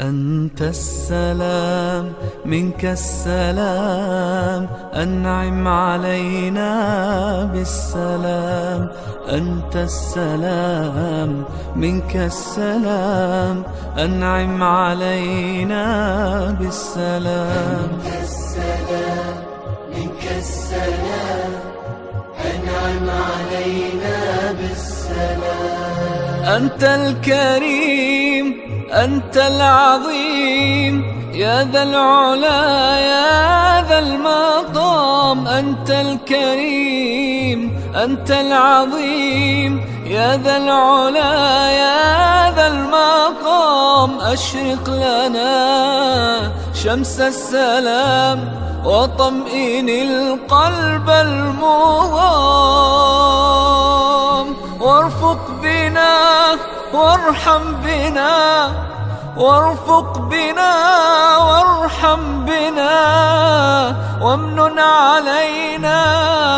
أنت السلام منك السلام، أنعم علينا بالسلام. أنت السلام منك السلام، أنعم علينا بالسلام. أنت السلام منك السلام، أنعم علينا بالسلام. أنت الكريم أنت العظيم، يا ذا العلا يا ذا المقام. أنت الكريم أنت العظيم، يا ذا العلا يا ذا المقام. أشرق لنا شمس السلام، وطمئن القلب المغام. وارفق بنا وارحم بنا، وارفق بنا وارحم بنا، وامنن علينا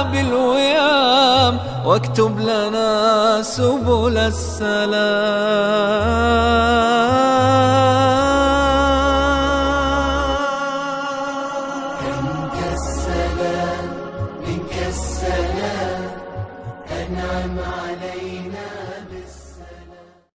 بالويام، واكتب لنا سبل السلام. أنت السلام منك السلام، أنعم علينا